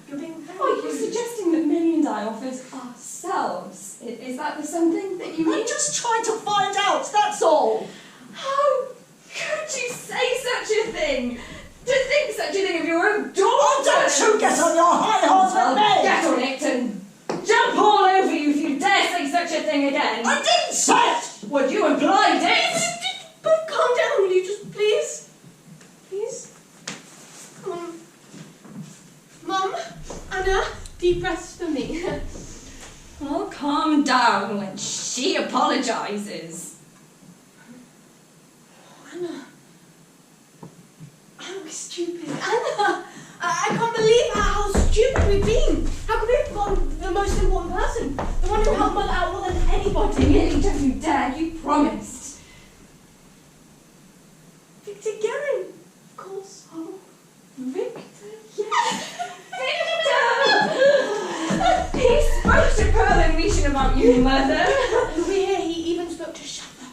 Speaker 4: you're being very
Speaker 2: Are you
Speaker 4: rude.
Speaker 2: suggesting that Millie and I offered ourselves? Is that the something that you mean?
Speaker 5: I'm just trying to find out, that's all.
Speaker 2: How could you say such a thing? To think such a thing of your own daughter?
Speaker 5: Oh, don't you get on your high horse with me!
Speaker 2: Get on it and jump all over you if you dare say such a thing again.
Speaker 5: I didn't say it!
Speaker 2: What you implied it?
Speaker 4: But calm down, will you just please? Please? Come on. Mum, Anna, deep breaths for me.
Speaker 2: Oh, calm down when she apologises.
Speaker 4: Anna. Anna, we're stupid. Anna! I can't believe how stupid we've been. How could we have forgotten the most important person? The one who helped Mother out more than anybody.
Speaker 2: Millie, don't you dare, you promised.
Speaker 4: Victor Guerin. Of course. Oh,
Speaker 2: Victor? Yes. Victor! He spoke to Pearl and Mishan about you, Mother.
Speaker 4: We hear he even spoke to Shava.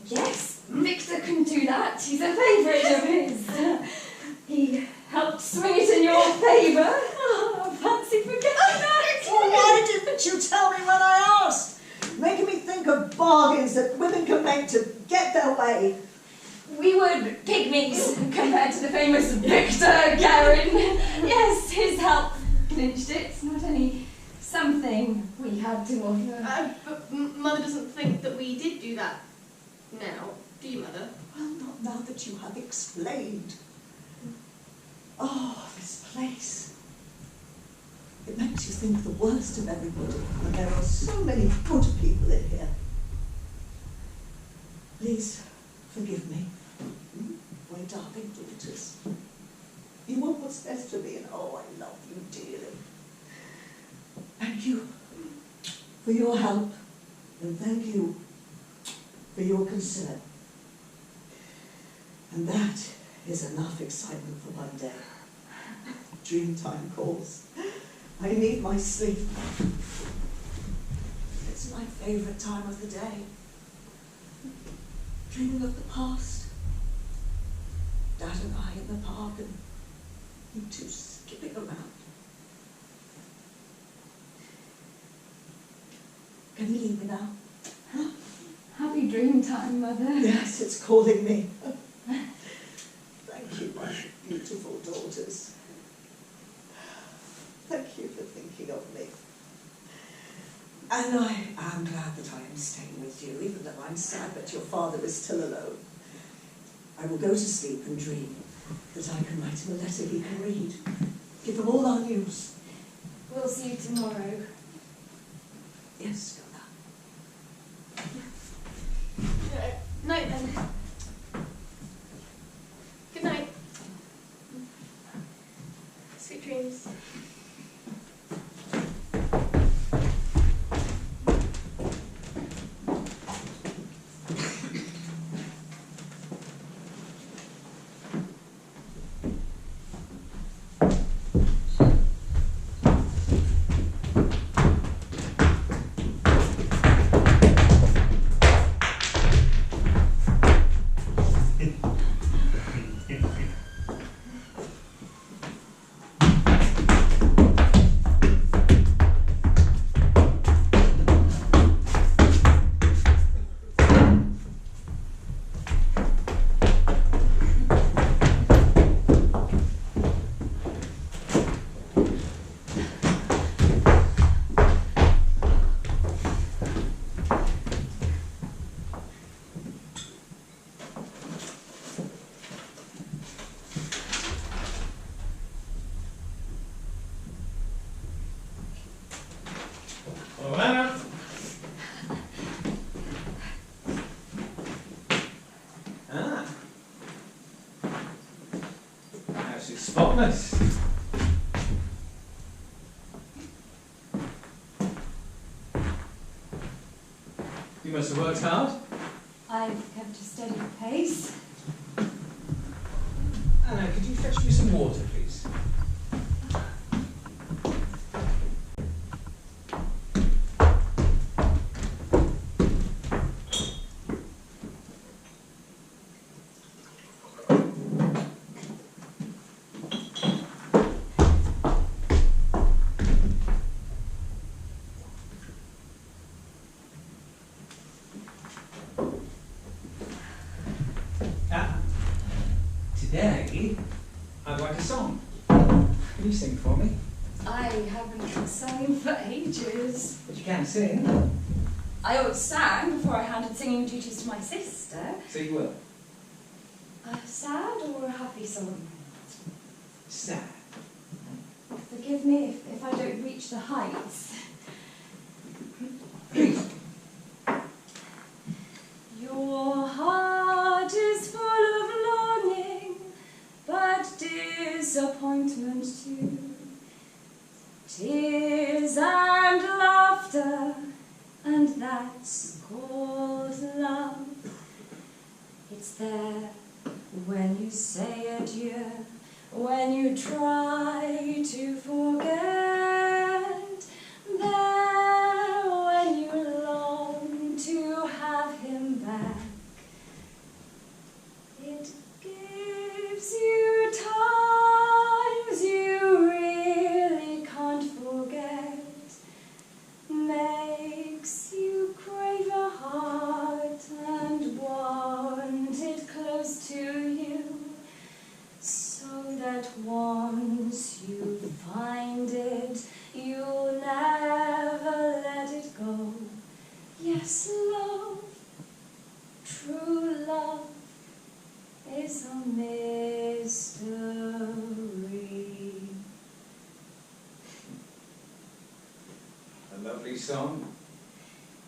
Speaker 2: Yes, Victor can do that. He's a favourite of his. He helped swing it in your favour. Oh, fancy forgetting that.
Speaker 5: Well, why didn't you tell me when I asked? Making me think of bargains that women can make to get their way.
Speaker 2: We were pygmies compared to the famous Victor Guerin. Yes, his help clinched it. Not only something we had to offer.
Speaker 4: But Mother doesn't think that we did do that now. Do you, Mother?
Speaker 5: Well, not now that you have explained. Oh, this place. It makes you think the worst of everybody, and there are so many good people in here. Please, forgive me. My darling daughters. You want what's best for me, and oh, I love you dearly. Thank you for your help, and thank you for your concern. And that is enough excitement for one day. Dream time calls. I need my sleep. It's my favourite time of the day. Dreaming of the past. Dad and I in the park, and you two skipping around. Can you leave me now? Huh?
Speaker 2: Happy dream time, Mother.
Speaker 5: Yes, it's calling me. Thank you, my beautiful daughters. Thank you for thinking of me. And I am glad that I am staying with you, even though I'm sad that your father is still alone. I will go to sleep and dream that I can write him a letter he can read. Give him all our news.
Speaker 2: We'll see you tomorrow.
Speaker 5: Yes, Fiona.
Speaker 4: Night then. Good night. Sweet dreams.
Speaker 6: Spotless. You must have worked hard.
Speaker 2: I've kept a steady pace.
Speaker 6: Anna, could you fetch me some water, please? Today, I'd like a song. Can you sing for me?
Speaker 2: I haven't sung for ages.
Speaker 6: But you can sing.
Speaker 2: I sang before I handed singing duties to my sister.
Speaker 6: So you will.
Speaker 2: A sad or a happy song?
Speaker 6: Sad.
Speaker 2: Forgive me if I don't reach the heights. Your heart is full of longing, but disappointment too. Tears and laughter, and that's called love. It's there when you say adieu, when you try to forget, there when you long to have him back. It gives you times you really can't forget, makes you crave a heart and want it close to you, so that once you find it, you'll never let it go. Yes, love, true love, is a mystery.
Speaker 6: A lovely song.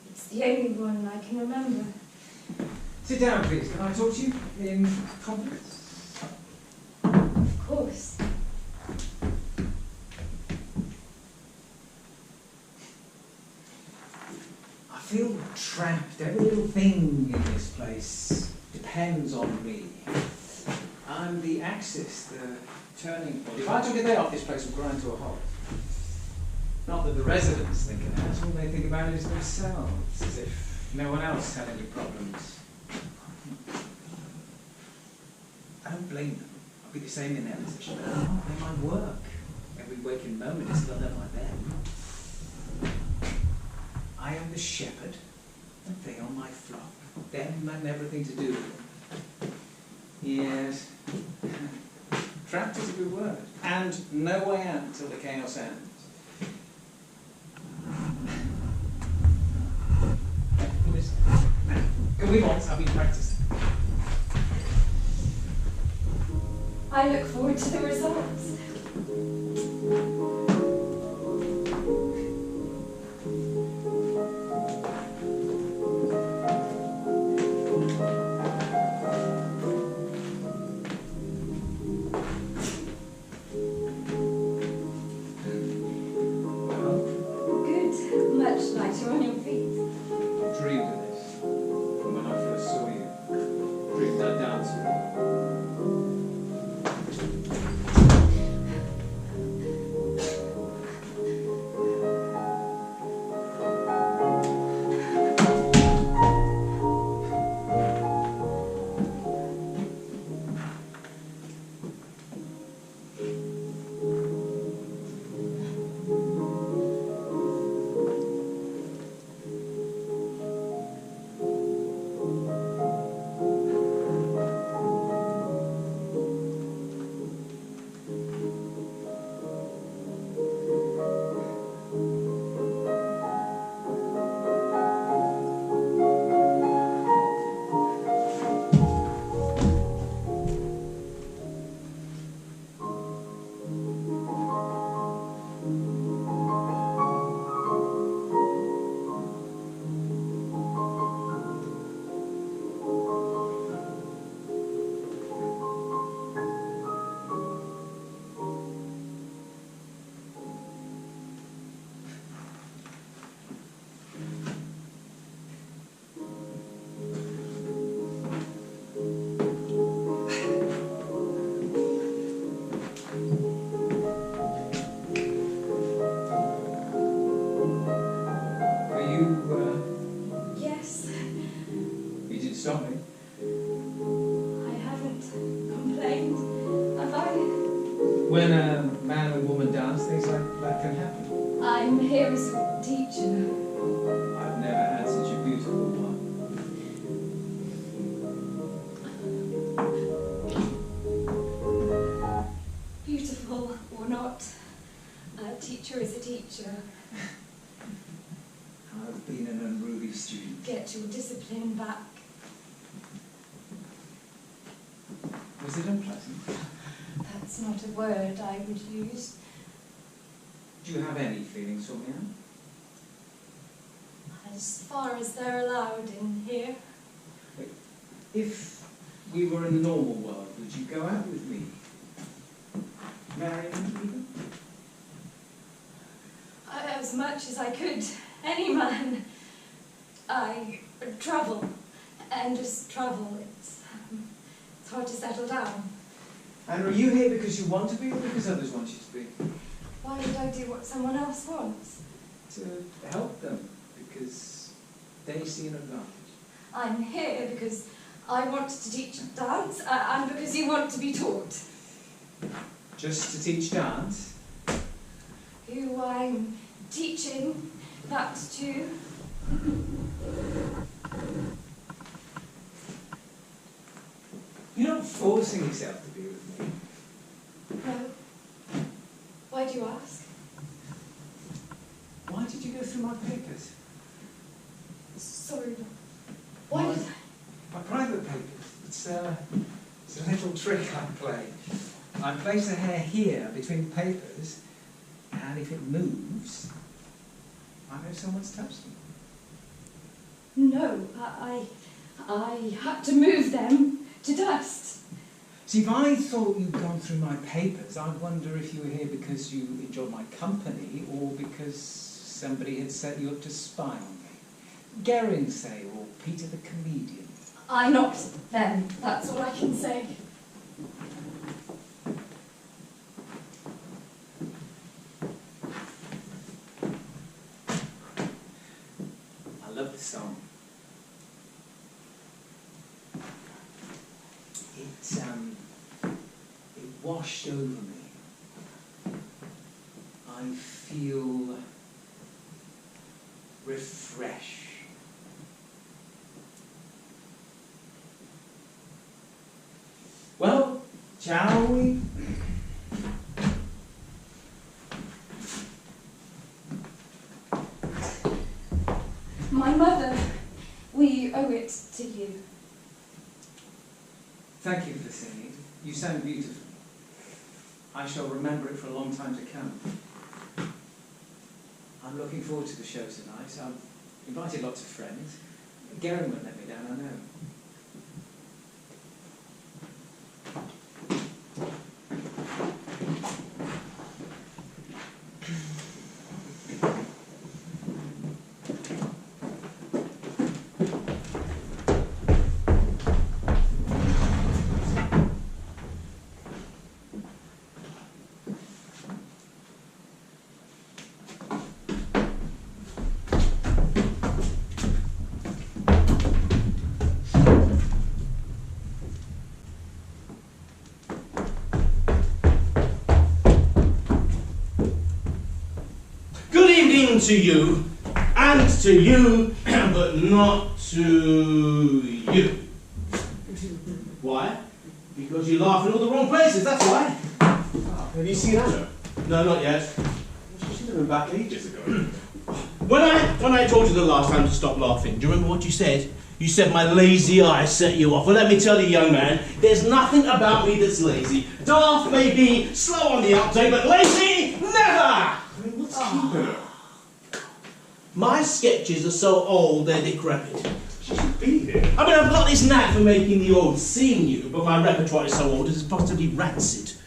Speaker 2: It's the only one I can remember.
Speaker 6: Sit down, please. Can I talk to you in confidence?
Speaker 2: Of course.
Speaker 6: I feel trapped. Every little thing in this place depends on me. I'm the axis, the turning point. If I took a day off, this place would grind to a halt. Not that the residents think of that. All they think about is themselves, as if no one else had any problems. I don't blame them. I'll be the same in their position. But I'm not. They're my work. Every waking moment is filled up like them. I am the shepherd, and they are my flock. Them and everything to do with them. Yes. Trapped is a good word. And no way out until the chaos ends. Listen. Can we waltz? I've been practicing.
Speaker 2: I look forward to the results. Good. Much lighter on your feet.
Speaker 6: Dreamed of this from when I first saw you. Dreamed I'd dance with you.
Speaker 2: Yes,
Speaker 6: You didn't stop me.
Speaker 2: I haven't complained, have I?
Speaker 6: When a man and woman dance, things like that can happen.
Speaker 2: I'm here as a teacher.
Speaker 6: I've never had such a beautiful one.
Speaker 2: Beautiful or not, a teacher is a teacher.
Speaker 6: I've been an unruly student.
Speaker 2: Get your discipline back.
Speaker 6: Was it unpleasant?
Speaker 2: That's not a word I would use.
Speaker 6: Do you have any feelings for me, Anne?
Speaker 2: As far as they're allowed in here.
Speaker 6: If we were in the normal world, would you go out with me? Marry me, even?
Speaker 2: As much as I could. Any man. I travel. And just travel. It's hard to settle down.
Speaker 6: And are you here because you want to be or because others want you to be?
Speaker 2: Why would I do what someone else wants?
Speaker 6: To help them, because they see an advantage.
Speaker 2: I'm here because I want to teach dance and because you want to be taught.
Speaker 6: Just to teach dance?
Speaker 2: Who I'm teaching that to.
Speaker 6: You're not forcing yourself to be with me.
Speaker 2: No. Why do you ask?
Speaker 6: Why did you go through my papers?
Speaker 2: Sorry. Why did I?
Speaker 6: My private papers. It's a little trick I play. I place a hair here between papers, and if it moves, I know someone's touched it.
Speaker 2: No, I had to move them to dust.
Speaker 6: See, if I thought you'd gone through my papers, I'd wonder if you were here because you enjoyed my company or because somebody had set you up to spy on me. Gehring, say, or Peter the comedian.
Speaker 2: I knocked them, that's all I can say.
Speaker 6: I love the song. It washed over me. I feel refreshed. Well, shall we?
Speaker 2: My mother, we owe it to you.
Speaker 6: Thank you for singing. You sound beautiful. I shall remember it for a long time to come. I'm looking forward to the show tonight. I've invited lots of friends. Gehring won't let me down, I know.
Speaker 1: To you, and to you, but not to you. Why? Because you laugh in all the wrong places, that's why.
Speaker 3: Have you seen Anna?
Speaker 1: No, not yet.
Speaker 3: She should have been back ages ago.
Speaker 1: When I told you the last time to stop laughing, do you remember what you said? You said my lazy eyes set you off. Well, let me tell you, young man, there's nothing about me that's lazy. Daft may be, slow on the uptake, but lazy, never!
Speaker 3: I mean, what's keeping her?
Speaker 1: My sketches are so old they're decrepit.
Speaker 3: She should be here.
Speaker 1: I mean, I've got this knack for making the old seem new, but my repertoire is so old it's possibly rancid.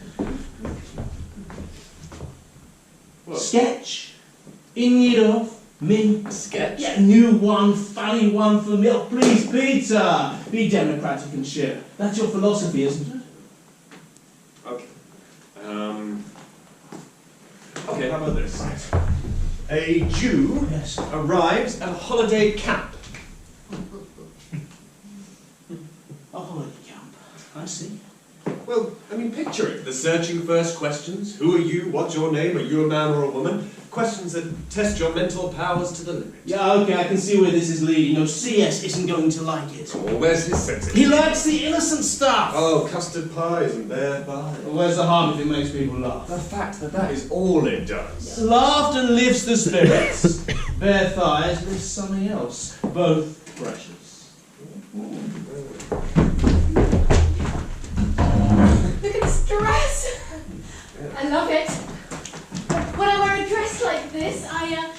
Speaker 3: What?
Speaker 1: Sketch? In need of? Me?
Speaker 3: Sketch?
Speaker 1: Yeah, new one, funny one for me. Oh, please, Peter, be democratic and share. That's your philosophy, isn't it?
Speaker 3: Okay. Okay, how about this? Right. A Jew
Speaker 1: Yes.
Speaker 3: arrives at a holiday camp.
Speaker 1: A holiday camp. I see.
Speaker 3: Well, I mean, picture it. The searching first questions. Who are you? What's your name? Are you a man or a woman? Questions that test your mental powers to the limit.
Speaker 1: Yeah, okay, I can see where this is leading. No, CS isn't going to like it.
Speaker 3: Oh, where's his sense of
Speaker 1: He likes the innocent stuff.
Speaker 3: Oh, custard pies and bear thighs.
Speaker 1: Well, where's the harm if it makes people laugh?
Speaker 3: The fact that that is all it does.
Speaker 1: Laughter lifts the spirits. Bare thighs lifts something else. Both precious.
Speaker 4: Look at this dress! I love it. When I wear a dress dressed like this, I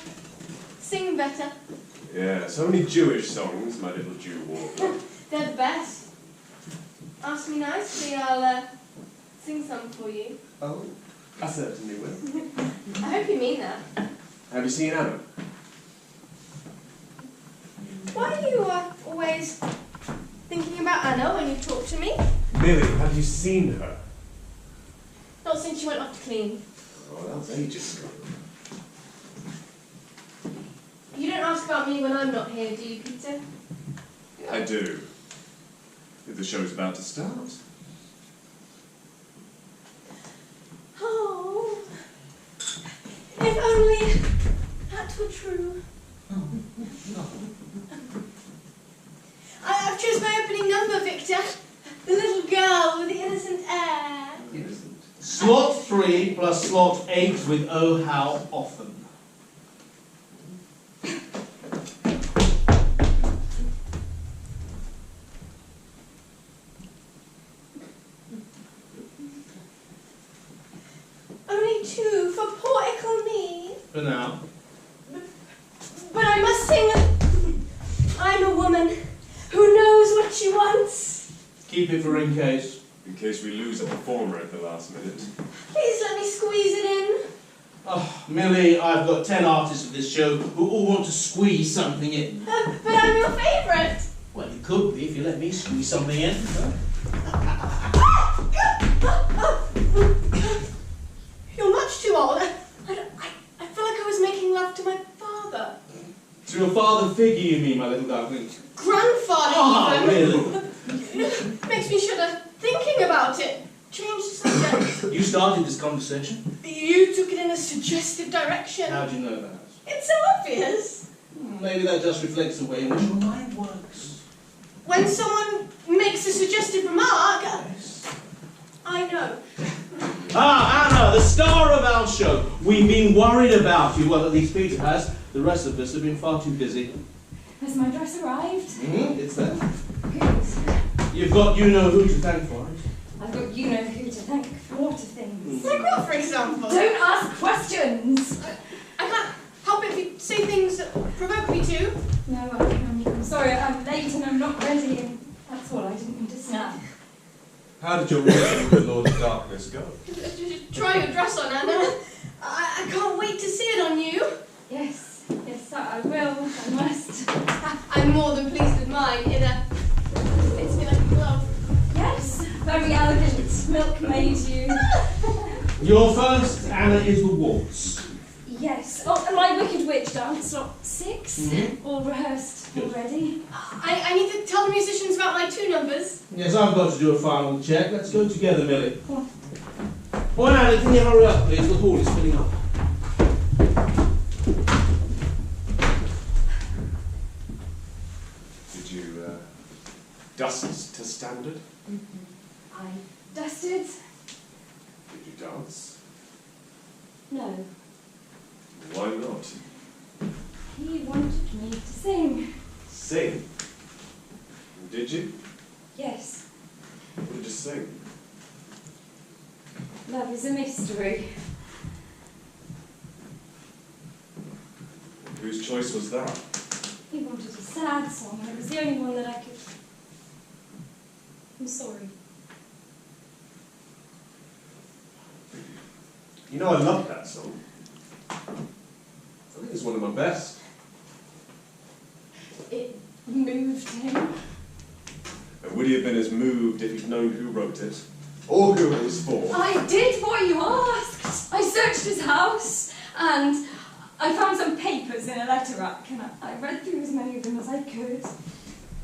Speaker 4: sing better.
Speaker 3: Yeah, so many Jewish songs, my little Jew warbler.
Speaker 4: They're the best. Ask me nicely, I'll sing some for you.
Speaker 3: Oh, I certainly will.
Speaker 4: I hope you mean that.
Speaker 3: Have you seen Anna?
Speaker 4: Why are you always thinking about Anna when you talk to me?
Speaker 3: Millie, have you seen her?
Speaker 4: Not since you went off to clean.
Speaker 3: Oh, that was ages ago.
Speaker 4: You don't ask about me when I'm not here, do you, Peter?
Speaker 3: Yeah, I do. If the show's about to start.
Speaker 4: Oh, if only that were true. I've chosen my opening number, Victor. The little girl with the innocent air.
Speaker 3: Innocent.
Speaker 1: Slot 3 plus slot 8 with oh how often.
Speaker 4: Only 2 for poor ickle me.
Speaker 1: For now.
Speaker 4: But I must sing. I'm a woman who knows what she wants.
Speaker 1: Keep it for in case.
Speaker 3: In case we lose a performer at the last minute.
Speaker 4: Please let me squeeze it in.
Speaker 1: Oh, Millie, I've got 10 artists for this show who all want to squeeze something in.
Speaker 4: But I'm your favourite.
Speaker 1: Well, you could be if you let me squeeze something in.
Speaker 4: You're much too old. I feel like I was making love to my father.
Speaker 1: To your father figure, you mean, my little darling?
Speaker 4: Grandfather,
Speaker 1: Ah,
Speaker 4: even.
Speaker 1: really?
Speaker 4: Makes me shudder thinking about it. Change the subject.
Speaker 1: You started this conversation.
Speaker 4: You took it in a suggestive direction.
Speaker 1: How do you know that?
Speaker 4: It's so obvious.
Speaker 1: Maybe that just reflects the way in which your mind works.
Speaker 4: When someone makes a suggestive remark,
Speaker 1: Yes.
Speaker 4: I know.
Speaker 1: Ah, Anna, the star of our show. We've been worried about you. Well, at least Peter has. The rest of us have been far too busy.
Speaker 2: Has my dress arrived?
Speaker 1: It's there.
Speaker 2: Good.
Speaker 1: You've got you-know-who to thank for it.
Speaker 2: I've got you-know-who to thank for a lot of things.
Speaker 4: Like what, for example?
Speaker 2: Don't ask questions!
Speaker 4: I can't help it if you say things that provoke me to.
Speaker 2: No, I'm sorry, I'm late and I'm not ready, and that's all. I didn't mean to snap.
Speaker 3: How did your meeting with the Lord of Darkness go?
Speaker 4: Try your dress on, Anna. I can't wait to see it on you.
Speaker 2: Yes, I will. I must.
Speaker 4: I'm more than pleased with mine. It fits me like a glove.
Speaker 2: Yes, very elegant, milk-maid you.
Speaker 1: Your first, Anna, is the waltz.
Speaker 2: Yes. Oh, and my Wicked Witch dance, slot 6, all rehearsed already.
Speaker 4: I need to tell the musicians about my 2 numbers.
Speaker 1: Yes, I've got to do a final check. Let's go together, Millie.
Speaker 2: Come on.
Speaker 1: Oh, Anna, can you hurry up, please? The hall is filling up.
Speaker 3: Did you dust to standard?
Speaker 2: I dusted.
Speaker 3: Did you dance?
Speaker 2: No.
Speaker 3: Why not?
Speaker 2: He wanted me to sing.
Speaker 3: Sing. Did you?
Speaker 2: Yes.
Speaker 3: What did you sing?
Speaker 2: Love is a mystery.
Speaker 3: Whose choice was that?
Speaker 2: He wanted a sad song, and it was the only one that I could... I'm sorry.
Speaker 3: You know, I love that song. I think it's one of my best.
Speaker 2: It moved him.
Speaker 3: And would he have been as moved if he'd known who wrote it? Or who it was for?
Speaker 2: I did what you asked. I searched his house, and I found some papers in a letter rack, and I read through as many of them as I could.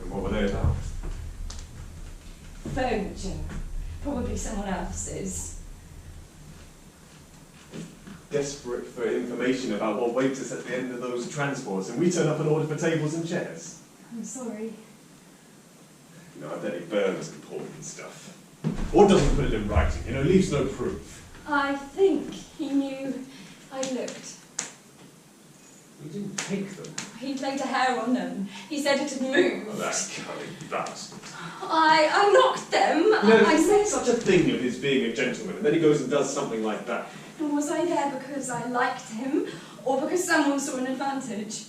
Speaker 3: And what were they about?
Speaker 2: Furniture. Probably someone else's.
Speaker 3: Desperate for information about what waits us at the end of those transports, and we turn up and order for tables and chairs.
Speaker 2: I'm sorry.
Speaker 3: You know, I bet he burns important stuff. Or doesn't put it in writing, you know, leaves no proof.
Speaker 2: I think he knew I looked.
Speaker 3: You didn't take them.
Speaker 2: He laid a hair on them. He said it had moved.
Speaker 3: Oh, that cunning bastard.
Speaker 2: I knocked them.
Speaker 3: You know,
Speaker 2: I
Speaker 3: there's
Speaker 2: said...
Speaker 3: such a thing of his being a gentleman, and then he goes and does something like that.
Speaker 2: Was I there because I liked him, or because someone saw an advantage?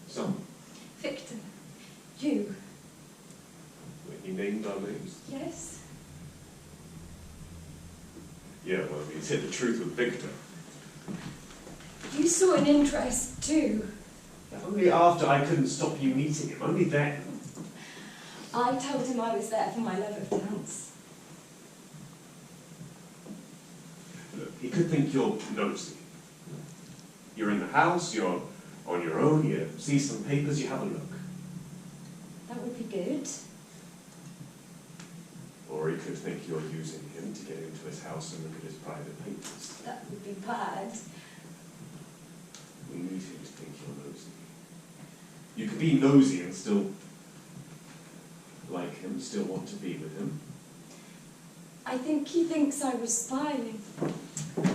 Speaker 3: So,
Speaker 2: Victor, you.
Speaker 3: when he named our names?
Speaker 2: Yes?
Speaker 3: Yeah, well, he's hit the truth with Victor.
Speaker 2: You saw an interest too.
Speaker 3: Only after I couldn't stop you meeting him, only then.
Speaker 2: I told him I was there for my love of dance.
Speaker 3: Look, he could think you're nosy. You're in the house, you're on your own, you see some papers, you have a look.
Speaker 2: That would be good.
Speaker 3: Or he could think you're using him to get into his house and look at his private papers.
Speaker 2: That would be bad.
Speaker 3: We need him to think you're nosy. You could be nosy and still like him, still want to be with him.
Speaker 2: I think he thinks I was spying.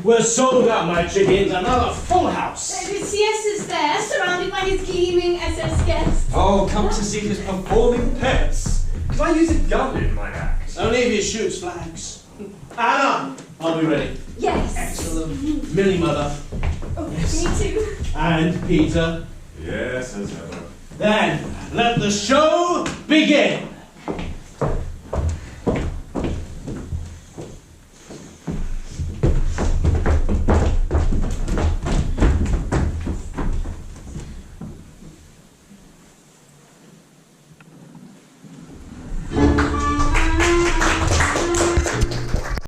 Speaker 1: We're sold out, my chickens. Another full house.
Speaker 4: The CS is there, surrounded by his gleaming SS guests.
Speaker 3: Oh, come to see his performing pets. Could I use a gun in my act?
Speaker 1: Only if he shoots flags. Anna, are we ready?
Speaker 2: Yes.
Speaker 1: Excellent. Millie Mother.
Speaker 2: Oh,
Speaker 1: Yes.
Speaker 2: me too.
Speaker 1: And Peter.
Speaker 3: Yes, as ever.
Speaker 1: Then, let the show begin.